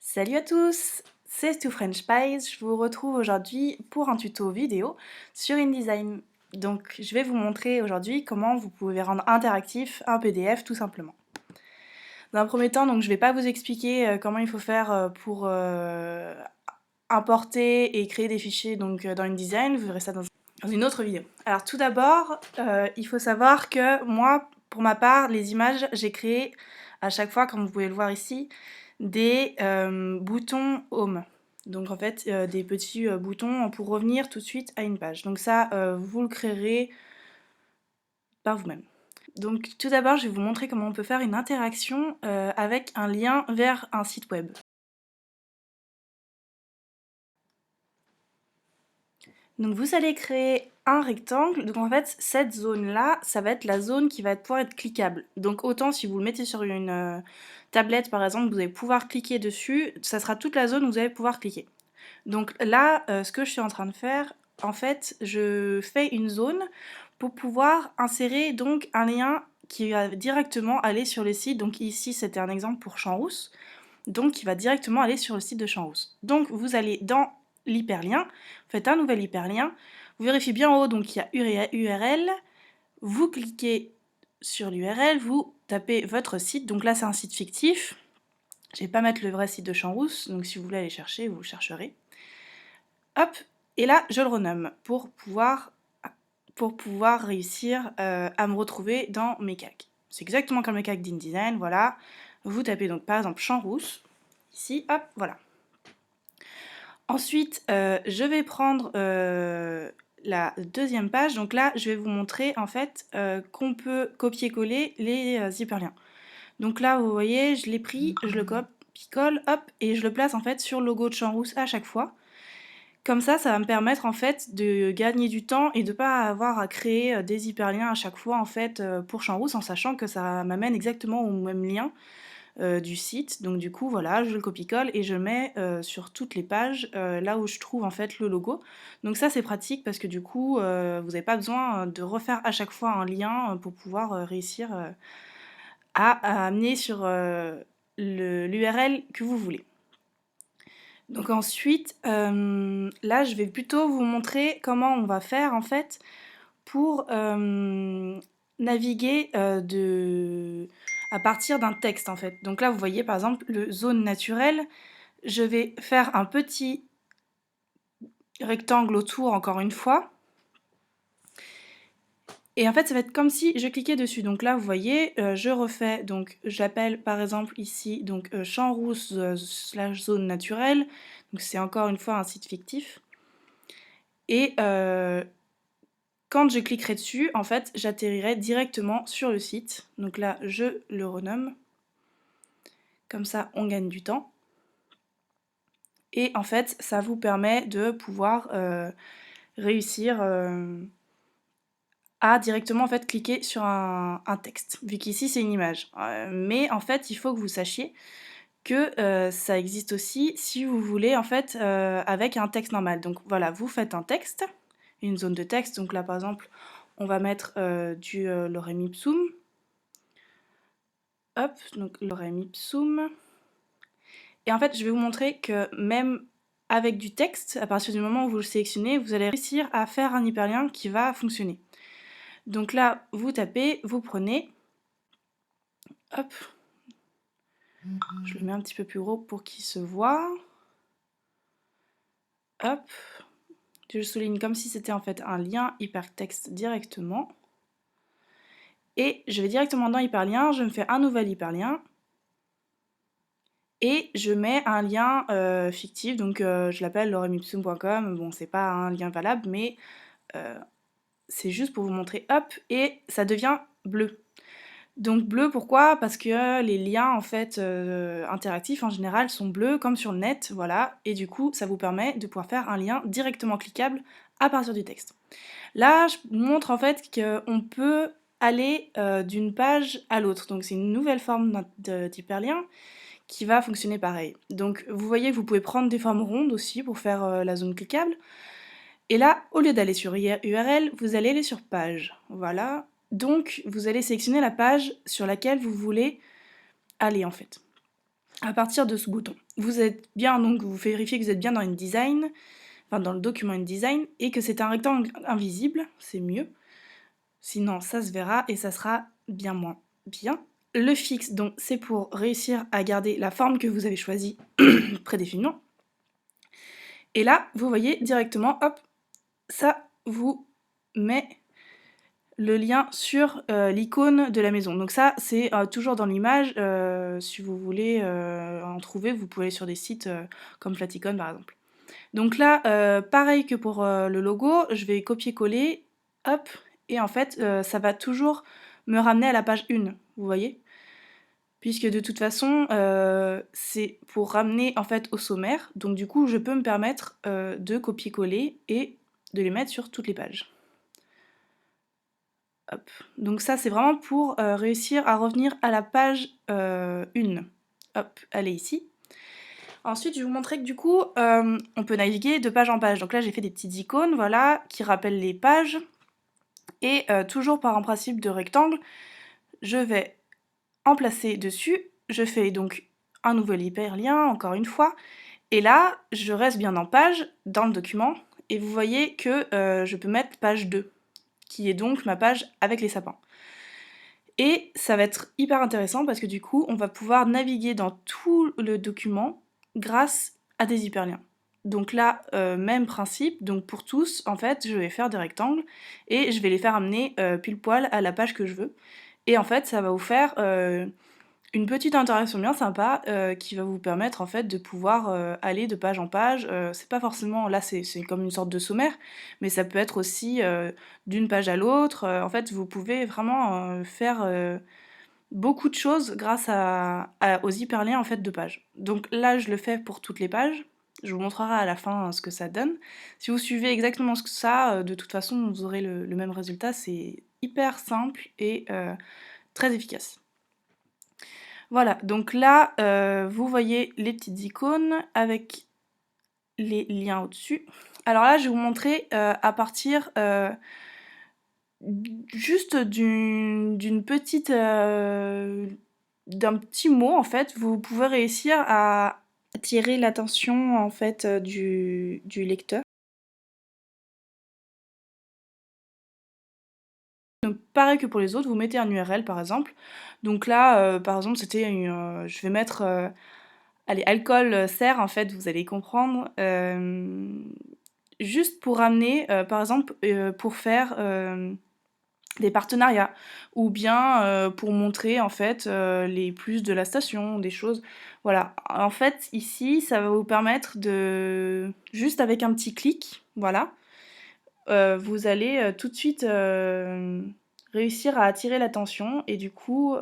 Salut à tous, c'est Stu French Pies. Je vous retrouve aujourd'hui pour un tuto vidéo sur InDesign. Donc je vais vous montrer aujourd'hui comment vous pouvez rendre interactif un PDF tout simplement. Dans un premier temps, donc, je ne vais pas vous expliquer comment il faut faire pour importer et créer des fichiers dans InDesign, vous verrez ça dans une autre vidéo. Alors tout d'abord, il faut savoir que moi, pour ma part, les images, j'ai créé à chaque fois, comme vous pouvez le voir ici, des boutons Home. Donc en fait, des petits boutons pour revenir tout de suite à une page. Donc ça, vous le créerez par vous-même. Donc tout d'abord, je vais vous montrer comment on peut faire une interaction avec un lien vers un site web. Donc vous allez créer un rectangle, donc en fait cette zone-là, ça va être la zone qui va pouvoir être cliquable. Donc autant si vous le mettez sur une tablette par exemple, vous allez pouvoir cliquer dessus, ça sera toute la zone où vous allez pouvoir cliquer. Donc là, ce que je suis en train de faire, en fait, je fais une zone pour pouvoir insérer donc un lien qui va directement aller sur le site. Donc ici c'était un exemple pour Champs-Rousse, donc qui va directement aller sur le site de Champs-Rousse. Donc vous allez dans l'hyperlien, vous faites un nouvel hyperlien, vous vérifiez bien en haut, donc il y a URL, vous cliquez sur l'URL, vous tapez votre site, donc là c'est un site fictif, je vais pas mettre le vrai site de Champs-Rousse, donc si vous voulez aller chercher, vous chercherez. Hop, et là je le renomme pour pouvoir réussir à me retrouver dans mes calques. C'est exactement comme les calques d'InDesign, voilà. Vous tapez donc par exemple Champs-Rousse, ici, hop, voilà. Ensuite, je vais prendre la deuxième page. Donc là, je vais vous montrer en fait qu'on peut copier-coller les hyperliens. Donc là, vous voyez, je l'ai pris, je le copie-colle, hop, et je le place en fait sur le logo de Champs-Rousse à chaque fois. Comme ça va me permettre en fait de gagner du temps et de ne pas avoir à créer des hyperliens à chaque fois en fait pour Champs-Rousse, en sachant que ça m'amène exactement au même lien du site. Donc du coup voilà, je le copie-colle et je le mets sur toutes les pages là où je trouve en fait le logo. Donc ça c'est pratique parce que du coup vous n'avez pas besoin de refaire à chaque fois un lien pour pouvoir réussir à amener sur l'URL que vous voulez. Donc ensuite, là je vais plutôt vous montrer comment on va faire en fait pour naviguer à partir d'un texte en fait. Donc là vous voyez par exemple le zone naturelle, je vais faire un petit rectangle autour encore une fois. Et en fait ça va être comme si je cliquais dessus. Donc là vous voyez, je refais, donc j'appelle par exemple ici donc Champs-Rousse slash zone naturelle. Donc c'est encore une fois un site fictif. Et quand je cliquerai dessus, en fait, j'atterrirai directement sur le site. Donc là, je le renomme. Comme ça, on gagne du temps. Et en fait, ça vous permet de pouvoir réussir à directement en fait cliquer sur un texte, vu qu'ici c'est une image. Mais en fait, il faut que vous sachiez que ça existe aussi si vous voulez en fait avec un texte normal. Donc voilà, vous faites un texte, une zone de texte. Donc là, par exemple, on va mettre du lorem ipsum. Hop, donc lorem ipsum. Et en fait, je vais vous montrer que même avec du texte, à partir du moment où vous le sélectionnez, vous allez réussir à faire un hyperlien qui va fonctionner. Donc là, vous tapez, vous prenez, hop, je le mets un petit peu plus gros pour qu'il se voit. Hop, je souligne comme si c'était en fait un lien hypertexte directement. Et je vais directement dans hyperlien, je me fais un nouvel hyperlien. Et je mets un lien fictif, donc je l'appelle loremipsum.com. Bon, c'est pas un lien valable, mais c'est juste pour vous montrer, hop, et ça devient bleu. Donc bleu, pourquoi? Parce que les liens en fait interactifs en général sont bleus comme sur le net, voilà, et du coup ça vous permet de pouvoir faire un lien directement cliquable à partir du texte. Là, je vous montre en fait qu'on peut aller d'une page à l'autre, donc c'est une nouvelle forme d'hyperlien qui va fonctionner pareil. Donc vous voyez que vous pouvez prendre des formes rondes aussi pour faire la zone cliquable. Et là, au lieu d'aller sur URL, vous allez aller sur page. Voilà. Donc vous allez sélectionner la page sur laquelle vous voulez aller en fait. à partir de ce bouton. Vous êtes bien, donc vous vérifiez que vous êtes bien dans InDesign, enfin dans le document InDesign, et que c'est un rectangle invisible, c'est mieux. Sinon, ça se verra et ça sera bien moins bien. Le fixe, donc c'est pour réussir à garder la forme que vous avez choisie prédéfiniment. Et là, vous voyez directement, hop, ça vous met le lien sur l'icône de la maison. Donc ça, c'est toujours dans l'image. Si vous voulez en trouver, vous pouvez aller sur des sites comme Flaticon par exemple. Donc là, pareil que pour le logo, je vais copier-coller, hop, et en fait, ça va toujours me ramener à la page 1, vous voyez? Puisque de toute façon, c'est pour ramener en fait au sommaire, donc du coup, je peux me permettre de copier-coller et de les mettre sur toutes les pages. Hop. Donc ça, c'est vraiment pour réussir à revenir à la page 1. Hop, elle est ici. Ensuite, je vais vous montrer que du coup, on peut naviguer de page en page. Donc là, j'ai fait des petites icônes, voilà, qui rappellent les pages. Et toujours par un principe de rectangle, je vais en placer dessus. Je fais donc un nouvel hyperlien, encore une fois. Et là, je reste bien en page, dans le document. Et vous voyez que je peux mettre page 2, qui est donc ma page avec les sapins. Et ça va être hyper intéressant parce que du coup, on va pouvoir naviguer dans tout le document grâce à des hyperliens. Donc là, même principe, donc pour tous, en fait, je vais faire des rectangles et je vais les faire amener pile poil à la page que je veux. Et en fait, ça va vous faire une petite interaction bien sympa qui va vous permettre en fait de pouvoir aller de page en page. C'est pas forcément, là c'est comme une sorte de sommaire, mais ça peut être aussi d'une page à l'autre. En fait, vous pouvez vraiment faire beaucoup de choses grâce aux hyperliens en fait de pages. Donc là, je le fais pour toutes les pages. Je vous montrerai à la fin ce que ça donne. Si vous suivez exactement ce que ça, de toute façon, vous aurez le même résultat. C'est hyper simple et très efficace. Voilà, donc là, vous voyez les petites icônes avec les liens au-dessus. Alors là, je vais vous montrer à partir juste d'une petite... d'un petit mot, en fait, vous pouvez réussir à attirer l'attention, en fait, du lecteur. Donc pareil que pour les autres, vous mettez un URL, par exemple. Donc là, par exemple, c'était je vais mettre... allez, alcool, serre, en fait, vous allez comprendre. Juste pour ramener, par exemple, pour faire des partenariats, ou bien pour montrer en fait les plus de la station, des choses. Voilà. En fait, ici, ça va vous permettre de, juste avec un petit clic, voilà, vous allez tout de suite réussir à attirer l'attention et du coup,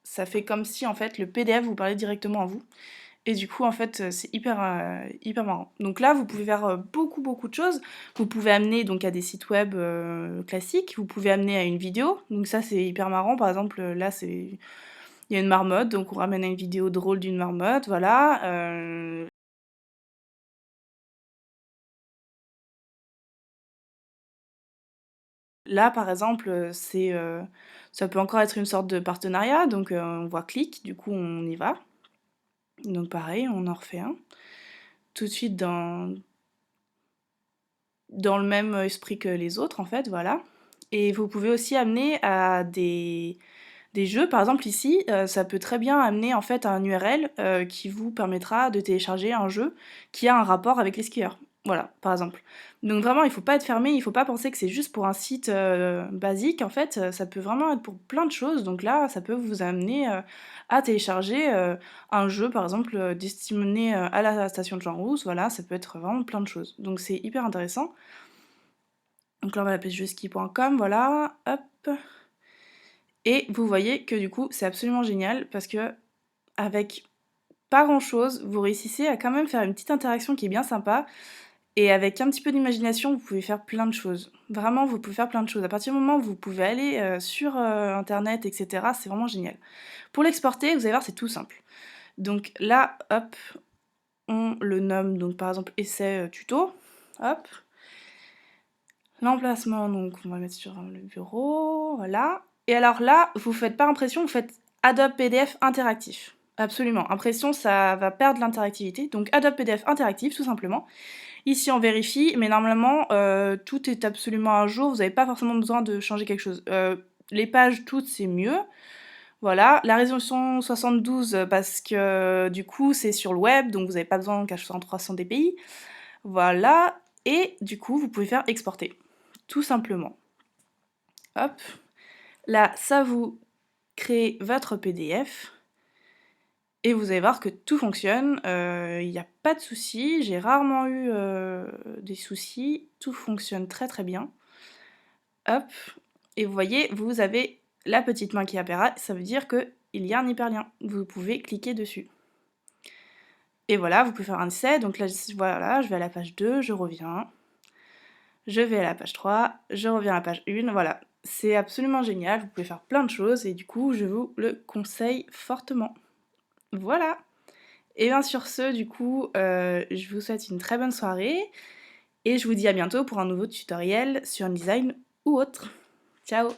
ça fait comme si en fait le PDF vous parlait directement à vous. Et du coup, en fait, c'est hyper marrant. Donc là, vous pouvez faire beaucoup de choses. Vous pouvez amener donc à des sites web classiques. Vous pouvez amener à une vidéo. Donc ça, c'est hyper marrant. Par exemple, là, il y a une marmotte, donc on ramène à une vidéo drôle d'une marmotte, voilà. Là, par exemple, ça peut encore être une sorte de partenariat. Donc on voit clic, du coup, on y va. Donc pareil, on en refait un. Tout de suite dans le même esprit que les autres, en fait, voilà. Et vous pouvez aussi amener à des jeux. Par exemple, ici, ça peut très bien amener en fait à un URL qui vous permettra de télécharger un jeu qui a un rapport avec les skieurs. Voilà, par exemple. Donc vraiment, il faut pas être fermé, il faut pas penser que c'est juste pour un site basique. En fait, ça peut vraiment être pour plein de choses. Donc là, ça peut vous amener à télécharger un jeu, par exemple, destiné à la station de Jean Rousse. Voilà, ça peut être vraiment plein de choses. Donc c'est hyper intéressant. Donc là, on va l'appeler jeuski.com, voilà, hop. Et vous voyez que du coup, c'est absolument génial parce que avec pas grand chose, vous réussissez à quand même faire une petite interaction qui est bien sympa. Et avec un petit peu d'imagination, vous pouvez faire plein de choses. Vraiment, vous pouvez faire plein de choses. À partir du moment où vous pouvez aller sur internet, etc., c'est vraiment génial. Pour l'exporter, vous allez voir, c'est tout simple. Donc là, hop, on le nomme, donc par exemple, essai tuto. Hop. L'emplacement, donc on va mettre sur le bureau, voilà. Et alors là, vous faites pas impression, vous faites Adobe PDF interactif. Absolument. Impression, ça va perdre l'interactivité. Donc Adobe PDF interactif, tout simplement. Ici, on vérifie, mais normalement, tout est absolument à jour. Vous n'avez pas forcément besoin de changer quelque chose. Les pages toutes, c'est mieux. Voilà. La résolution 72, parce que du coup, c'est sur le web, donc vous n'avez pas besoin qu'elle soit en 300 dpi. Voilà. Et du coup, vous pouvez faire exporter. Tout simplement. Hop. Là, ça vous crée votre PDF. Et vous allez voir que tout fonctionne, il n'y a pas de souci, j'ai rarement eu des soucis, tout fonctionne très très bien. Hop, et vous voyez, vous avez la petite main qui apparaît, ça veut dire qu'il y a un hyperlien, vous pouvez cliquer dessus. Et voilà, vous pouvez faire un essai, donc là, voilà, je vais à la page 2, je reviens, je vais à la page 3, je reviens à la page 1, voilà. C'est absolument génial, vous pouvez faire plein de choses, et du coup, je vous le conseille fortement. Voilà. Et bien sur ce, du coup, je vous souhaite une très bonne soirée et je vous dis à bientôt pour un nouveau tutoriel sur InDesign ou autre. Ciao!